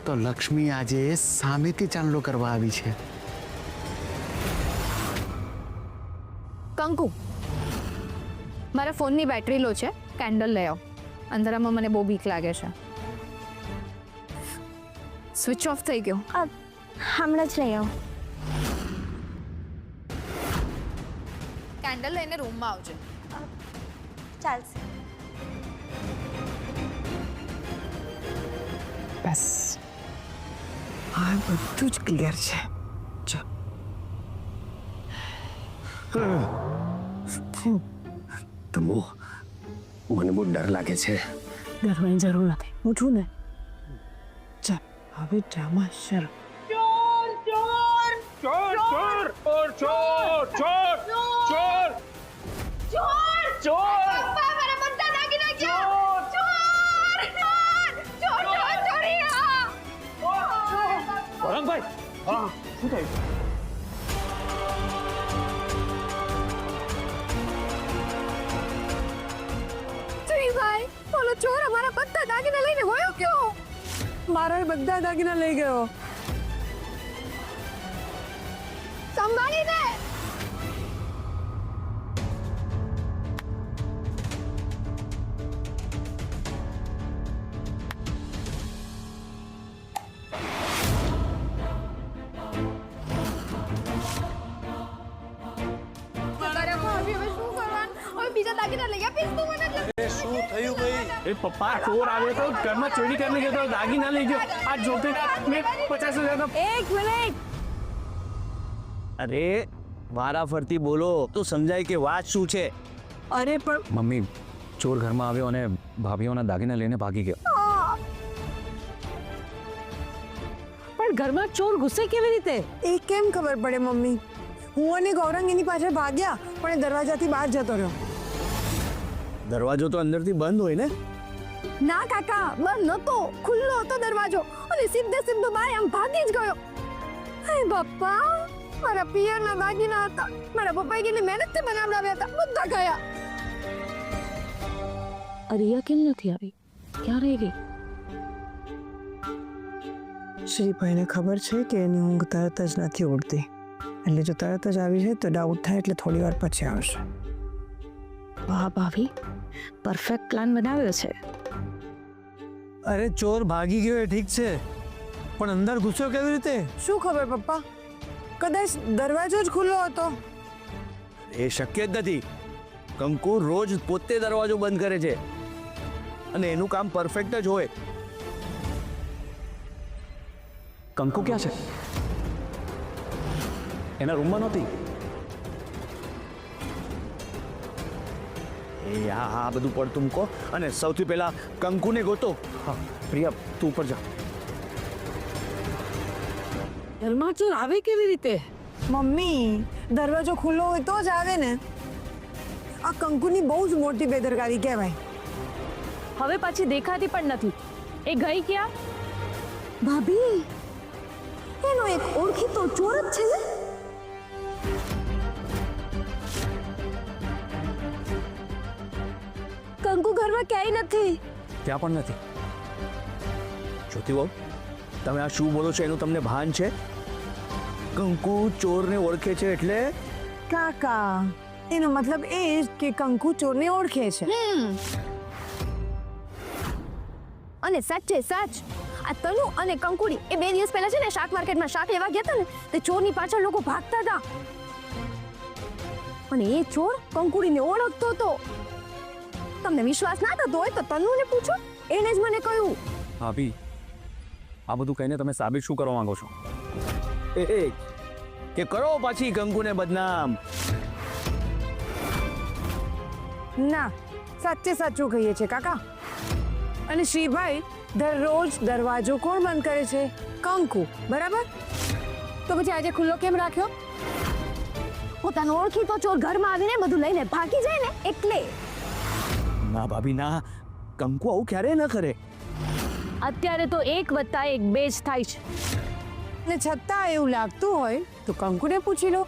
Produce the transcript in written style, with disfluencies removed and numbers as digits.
તો લક્ષ્મી આજે સામેથી ચાંદલો કરવા આવી છે. કંકુ, મારા ફોનની બેટરી લો છે, કેન્ડલ લઈ આવો. અંધારામાં મને બહુ બીક લાગે છે. સ્વિચ ઓફ થઈ ગયો. હમણાં જ લઈ આવો. કેન્ડલ લઈને રૂમમાં આવજો. ચાલશે. બસ હા બધું જ ક્લિયર છે. તો મને બહુ ડર લાગે છે. ડરવાની જરૂર નથી, હું છું ને. ચાલ હવે ડ્રામા શરૂ. ભાઈ, બોલો ચોર અમારા બધા દાગીના લઈને ગયો ક્યો? મારા બધા દાગીના લઈ ગયો. સંભાળીને. બીજા દાગીના લઈ આપીશ તું મને. એ પપ્પા ચોર આવે તો ઘરમાં ચોરી કરીને ગયો તો દાગીના લઈ ગયો. આ જોતે મેં 50,000 એક મિનિટ. અરે વારા ફરતી બોલો તો સમજાય કે વાત શું છે. અરે પણ મમ્મી, ચોર ઘરમાં આવ્યો અને ભાભીઓના દાગીના લઈને ભાગી ગયો. પણ ઘરમાં ચોર ઘૂસે કેવી રીતે? એ કેમ ખબર પડે મમ્મી? હું અને ગૌરંગ એની પાછળ ભાગ્યા પણ એ દરવાજાથી બહાર જતો રહ્યો. દરવાજો તો અંદરથી બંધ હોય ને. ના કાકા, બંધ નતો, ખુલ્લો હતો દરવાજો અને સીધો બહાર આમ ભાગી જ ગયો. હે બાપા, મારા પિયરના દાગીના હતા. મારા પપ્પાએ કેટલી મહેનતથી બનાવડાવ્યા હતા, બધા ગયા. અરિયા કેમ નથી આવી? ક્યાં રહી ગઈ? શ્રીભાઈને ખબર છે કે એની ઊંઘ તરત જ નથી ઉડતી, એટલે જો તરત જ આવી છે તો ડાઉટ થાય એટલે થોડી વાર પછી આવશે. વાહ ભાભી, પરફેક્ટ પ્લાન બનાવ્યો છે. અરે ચોર ભાગી ગયો એ ઠીક છે, પણ અંદર ઘૂસ્યો કેવી રીતે? શું ખબર પપ્પા, કદાચ દરવાજો જ ખુલ્લો હતો. એ શક્ય જ નથી. કંકુ રોજ પોતે દરવાજો બંધ કરે છે અને એનું કામ પરફેક્ટ જ હોય. કંકુ ક્યાં છે? એના રૂમમાં નહોતી. એ આ બધું પડતું મૂકો અને સૌથી પહેલા કંકુને ગોતો. હા પ્રિયા, તું ઉપર જા. ઘરમાં ચોર આવે કેવી રીતે? મમ્મી, દરવાજો ખુલ્લો હોય તો જ આવે ને. આ કંકુની બહુ જ મોટી બેદરકારી કહેવાય. હવે પાછી દેખાતી પણ નથી. એ ગઈ ક્યાં? ભાભી, એનો એક ઓળખીતો ચોર જ છે ને. કંકુ ઘરમાં ક્યાંય નથી. ત્યાં પણ નથી. જ્યોતિ બહુ, તમે આ શું બોલો છો એનું તમને ભાન છે? કંકુ ચોરને ઓળખે છે એટલે? કાકા, એનો મતલબ એ જ કે કંકુ ચોરને ઓળખે છે. અને સાચે સાચ, આ તનુ અને કંકુડી એ 2 દિવસ પહેલા છે ને શાક માર્કેટમાં શાક લેવા ગયા હતા ને, તે ચોરની પાછળ લોકો ભાગતા હતા અને એ ચોર કંકુડીને ઓળખતો હતો. તમને વિશ્વાસ ના થતો હોય તો તનુને પૂછો, એણે જ મને કહ્યું. ભાભી, આ બધું કહીને તમે સાબિત શું કરવા માંગો છો? એ કે કરો પાછી કંકુને બદનામ. ના, સાચે સાચું કહીએ છે કાકા. અને શ્રીભાઈ, દરરોજ દરવાજો કોણ બંધ કરે છે? કંકુ, બરાબર? તો પછી આજે ખુલ્લો કેમ રાખ્યો? પોતાનો ઓળખીતો ચોર ઘરમાં આવીને બધું લઈને ભાગી જાય ને એટલે. ના ભાભી ના, કંકુ આવું ક્યારે ન કરે. અત્યારે તો 1 + 1 2 જ થાય છે. ને છતાં એવું લાગતું હોય તો કંકુને પૂછી લો.